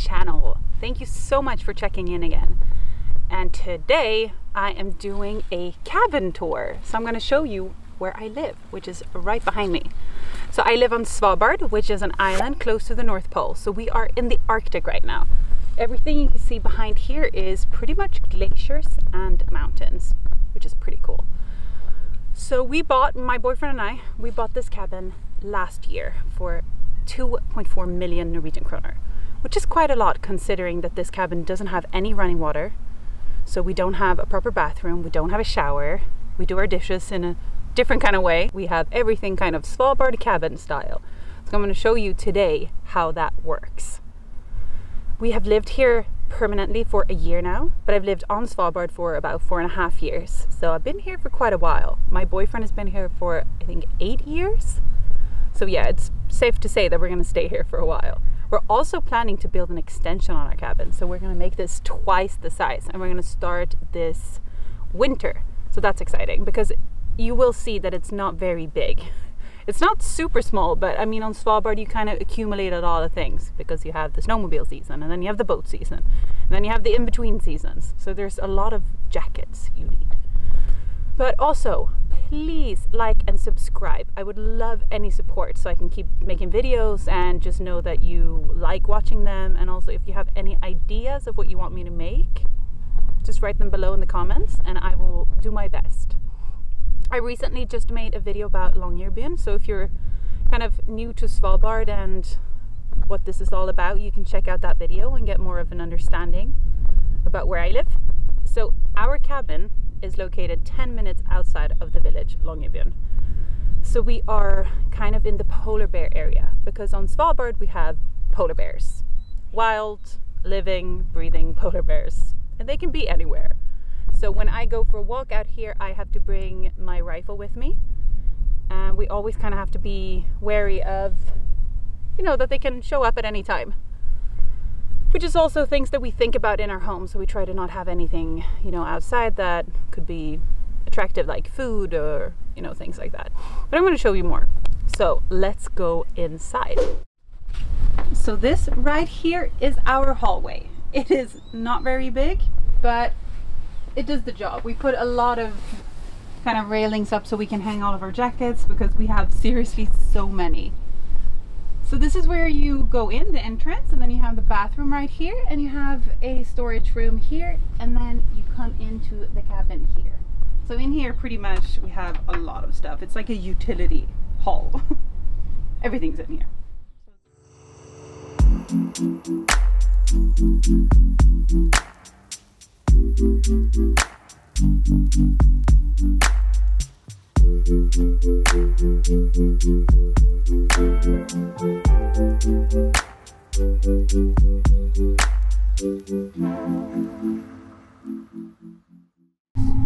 channel. Thank you so much for checking in again. And today I am doing a cabin tour. So I'm going to show you where I live, which is right behind me. So I live on Svalbard, which is an island close to the North Pole. So we are in the Arctic right now. Everything you can see behind here is pretty much glaciers and mountains, which is pretty cool. So my boyfriend and I, we bought this cabin last year for 2.4 million Norwegian kroner, which is quite a lot considering that this cabin doesn't have any running water. So we don't have a proper bathroom, we don't have a shower, we do our dishes in a different kind of way. We have everything kind of Svalbard cabin style. So I'm going to show you today how that works. We have lived here permanently for a year now, but I've lived on Svalbard for about 4.5 years. So I've been here for quite a while. My boyfriend has been here for, I think, 8 years. So yeah, it's safe to say that we're going to stay here for a while. We're also planning to build an extension on our cabin. So we're going to make this twice the size, and we're going to start this winter. So that's exciting because you will see that it's not very big. It's not super small, but I mean on Svalbard you kind of accumulate a lot of things because you have the snowmobile season, and then you have the boat season, and then you have the in-between seasons. So there's a lot of jackets you need. But also, please like and subscribe. I would love any support so I can keep making videos and just know that you like watching them. And also if you have any ideas of what you want me to make, just write them below in the comments and I will do my best. I recently just made a video about Longyearbyen, so if you're kind of new to Svalbard and what this is all about, you can check out that video and get more of an understanding about where I live. So our cabin is located 10 minutes outside of the village Longyearbyen. So we are kind of in the polar bear area because on Svalbard we have polar bears. Wild, living, breathing polar bears, and they can be anywhere. So when I go for a walk out here, I have to bring my rifle with me. And we always kind of have to be wary of, you know, that they can show up at any time. Which is also things that we think about in our home. So we try to not have anything, you know, outside that could be attractive, like food or, you know, things like that. But I'm going to show you more. So let's go inside. So this right here is our hallway. It is not very big, but it does the job. We put a lot of kind of railings up so we can hang all of our jackets because we have seriously so many. So this is where you go in, the entrance, and then you have the bathroom right here, and you have a storage room here, and then you come into the cabin here. So in here pretty much we have a lot of stuff. It's like a utility hall. Everything's in here.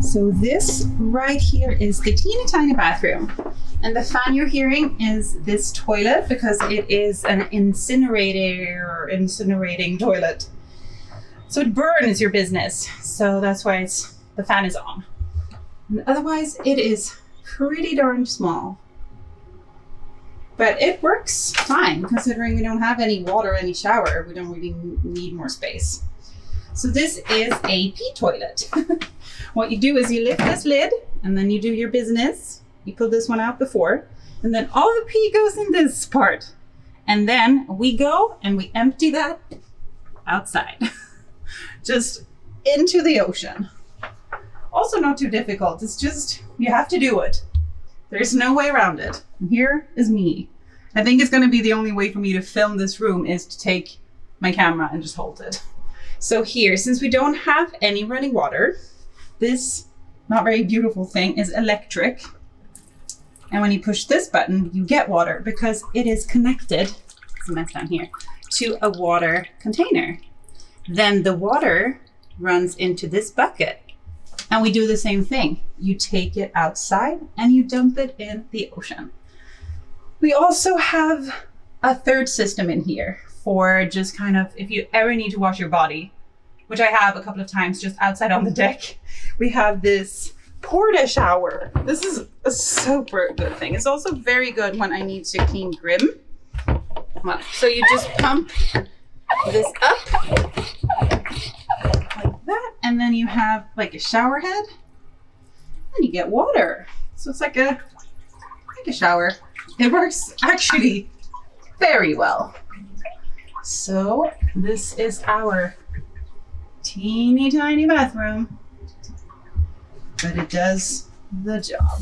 So this right here is the teeny tiny bathroom, and the fan you're hearing is this toilet because it is an incinerating toilet. So it burns your business. So that's why the fan is on. And otherwise it is pretty darn small. But it works fine considering we don't have any water, any shower. We don't really need more space. So this is a pee toilet. What you do is you lift this lid and then you do your business. You pull this one out before, and then all the pee goes in this part. And then we go and we empty that outside. Just into the ocean. Also not too difficult. It's just, you have to do it. There's no way around it. And here is me. I think it's going to be the only way for me to film this room is to take my camera and just hold it. So here, since we don't have any running water, this not very beautiful thing is electric. And when you push this button, you get water because it is connected, it's a mess down here, to a water container. Then the water runs into this bucket. And we do the same thing. You take it outside and you dump it in the ocean. We also have a third system in here for just kind of, if you ever need to wash your body, which I have a couple of times just outside on the deck, we have this porta shower. This is a super good thing. It's also very good when I need to clean grim. So you just pump this up like that, and then you have like a shower head, and you get water. So it's like a shower. It works actually very well. So this is our teeny tiny bathroom, but it does the job.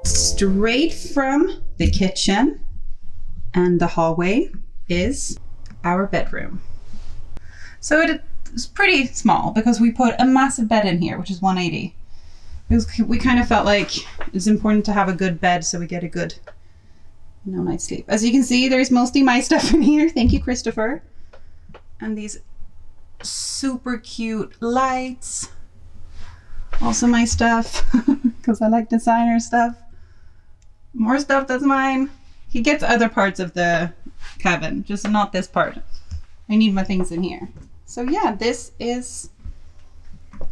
Straight from the kitchen and the hallway is our bedroom. So it's pretty small because we put a massive bed in here, which is 180. We kind of felt like it's important to have a good bed so we get a good night's sleep. As you can see, there's mostly my stuff in here. Thank you, Christopher. And these super cute lights. Also my stuff, because I like designer stuff. More stuff that's mine. He gets other parts of the cabin, just not this part. I need my things in here. So yeah, this is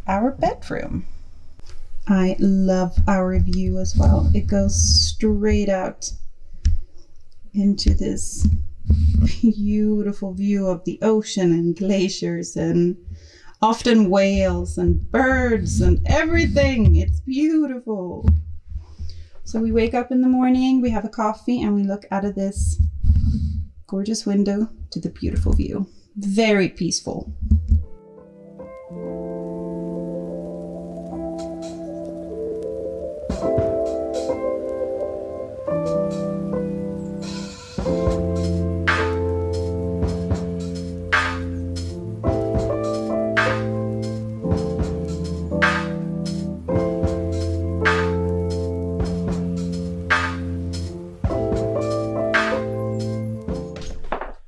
our bedroom. I love our view as well. It goes straight out into this beautiful view of the ocean and glaciers and often whales and birds and everything. It's beautiful. So we wake up in the morning, we have a coffee, and we look out of this gorgeous window to the beautiful view. Very peaceful.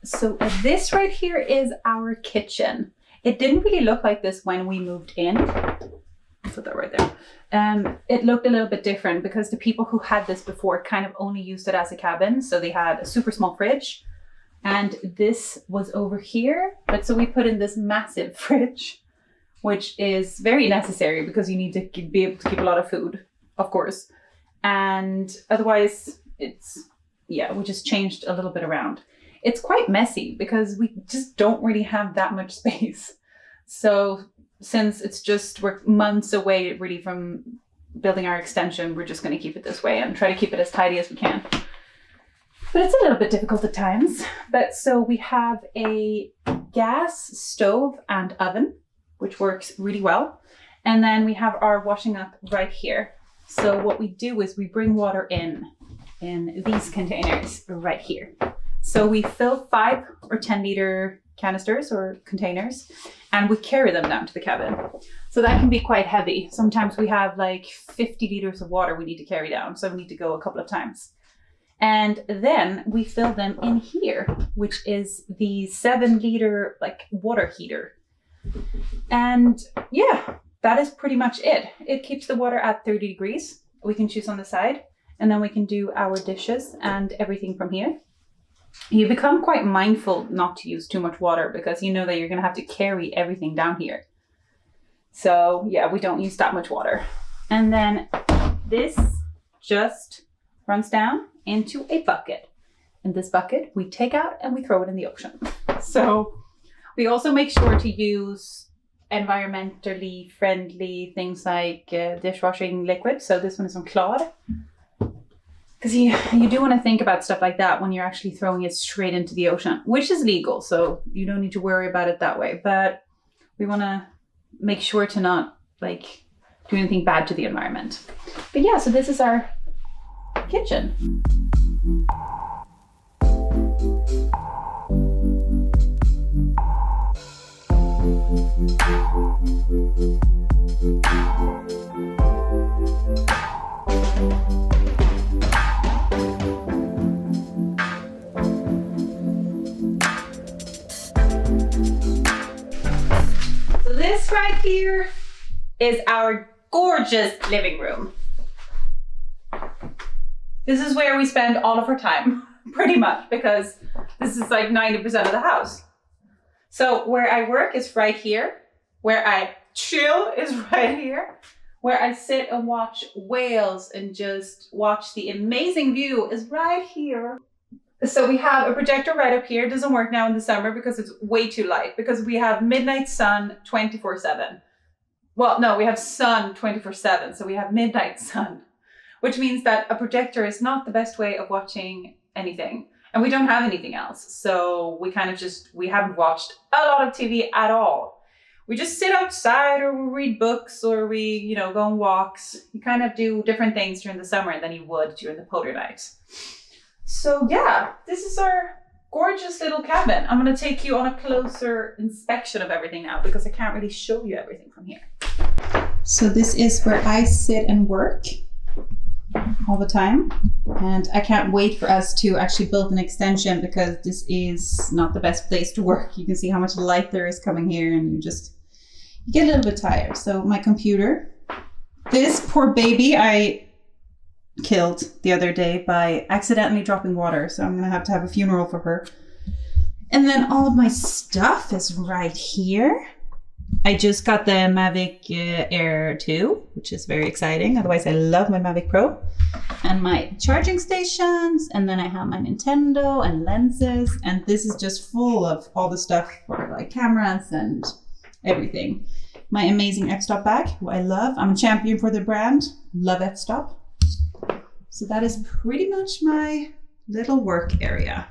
So this right here is our kitchen. It didn't really look like this when we moved in. I'll put that right there. It looked a little bit different because the people who had this before kind of only used it as a cabin. So they had a super small fridge, and this was over here. But so we put in this massive fridge, which is very necessary because you need to be able to keep a lot of food, of course. And otherwise we just changed a little bit around. It's quite messy because we just don't really have that much space. So since we're months away really from building our extension, we're just going to keep it this way and try to keep it as tidy as we can. But it's a little bit difficult at times. But so we have a gas stove and oven, which works really well. And then we have our washing up right here. So what we do is we bring water in these containers right here. So we fill 5 or 10 liter canisters or containers, and we carry them down to the cabin. So that can be quite heavy. Sometimes we have like 50 liters of water we need to carry down. So we need to go a couple of times. And then we fill them in here, which is the 7 liter like water heater. And yeah, that is pretty much it. It keeps the water at 30 degrees. We can choose on the side, and then we can do our dishes and everything from here. You become quite mindful not to use too much water because you know that you're going to have to carry everything down here. So yeah, we don't use that much water. And then this just runs down into a bucket. And this bucket we take out and we throw it in the ocean. So we also make sure to use environmentally friendly things like dishwashing liquid. So this one is from Claude. Because you do want to think about stuff like that when you're actually throwing it straight into the ocean, which is legal, so you don't need to worry about it that way. But we want to make sure to not like do anything bad to the environment. But yeah, so this is our kitchen. This right here is our gorgeous living room. This is where we spend all of our time, pretty much, because this is like 90% of the house. So where I work is right here. Where I chill is right here. Where I sit and watch whales and just watch the amazing view is right here. So we have a projector right up here. It doesn't work now in the summer because it's way too light, because we have midnight sun 24/7. Well, no, we have sun 24/7. So we have midnight sun, which means that a projector is not the best way of watching anything. And we don't have anything else. So we kind of we haven't watched a lot of TV at all. We just sit outside, or we read books, or we, you know, go on walks. You kind of do different things during the summer than you would during the polar nights. So yeah, this is our gorgeous little cabin. I'm gonna take you on a closer inspection of everything now, because I can't really show you everything from here. So this is where I sit and work all the time. And I can't wait for us to actually build an extension, because this is not the best place to work. You can see how much light there is coming here, and you get a little bit tired. So my computer, this poor baby I killed the other day by accidentally dropping water. So I'm gonna have to have a funeral for her. And then all of my stuff is right here. I just got the Mavic Air 2, which is very exciting. Otherwise, I love my Mavic Pro. And my charging stations, and then I have my Nintendo and lenses, and this is just full of all the stuff for like cameras and everything. My amazing f-stop bag, who I love. I'm a champion for the brand. Love f-stop. So that is pretty much my little work area.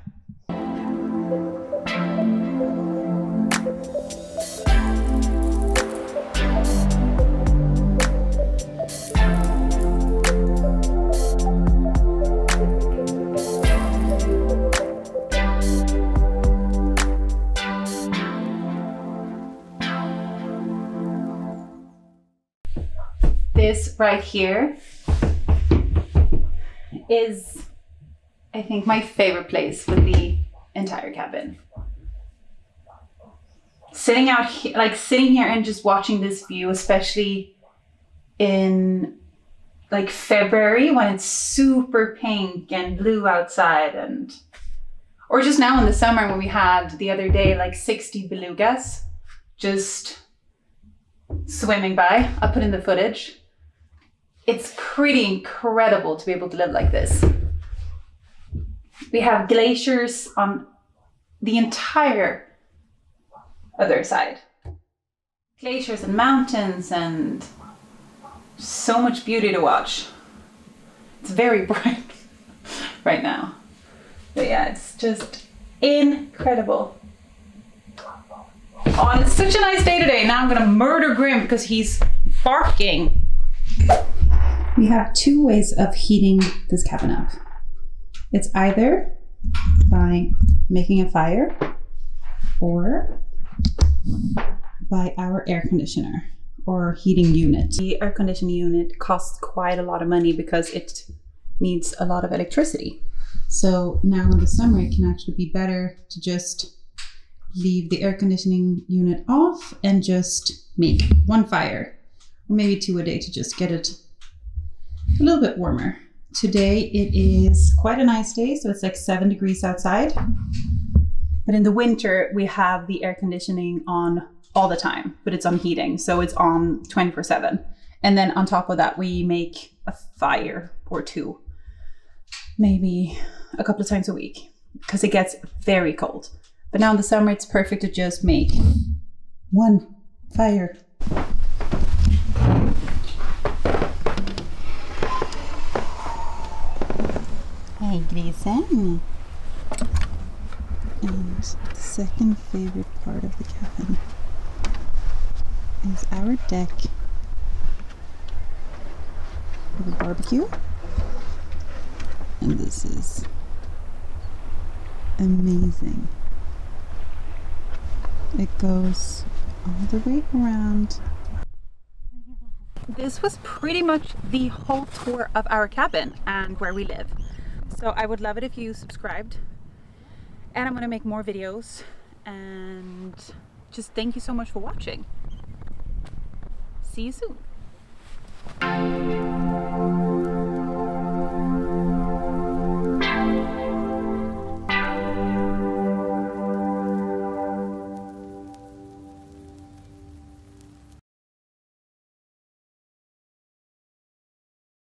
This right here is, I think, my favorite place with the entire cabin. Sitting out here, like sitting here and just watching this view, especially in like February when it's super pink and blue outside, and or just now in the summer when we had the other day like 60 belugas just swimming by. I'll put in the footage. It's pretty incredible to be able to live like this. We have glaciers on the entire other side. Glaciers and mountains and so much beauty to watch. It's very bright right now. But yeah, it's just incredible. Oh, and it's such a nice day today. Now I'm gonna murder Grim because he's barking. We have two ways of heating this cabin up. It's either by making a fire or by our air conditioner or heating unit. The air conditioning unit costs quite a lot of money because it needs a lot of electricity. So now in the summer, it can actually be better to just leave the air conditioning unit off and just make one fire, or maybe two a day, to just get it a little bit warmer. Today it is quite a nice day, so it's like 7 degrees outside. But in the winter, we have the air conditioning on all the time, but it's on heating, so it's on 24/7. And then on top of that, we make a fire or two, maybe a couple of times a week, because it gets very cold. But now in the summer, it's perfect to just make one fire. Hey, grisen. And the second favorite part of the cabin is our deck with a barbecue. And this is amazing. It goes all the way around. This was pretty much the whole tour of our cabin and where we live. So I would love it if you subscribed, and I'm going to make more videos, and just thank you so much for watching. See you soon.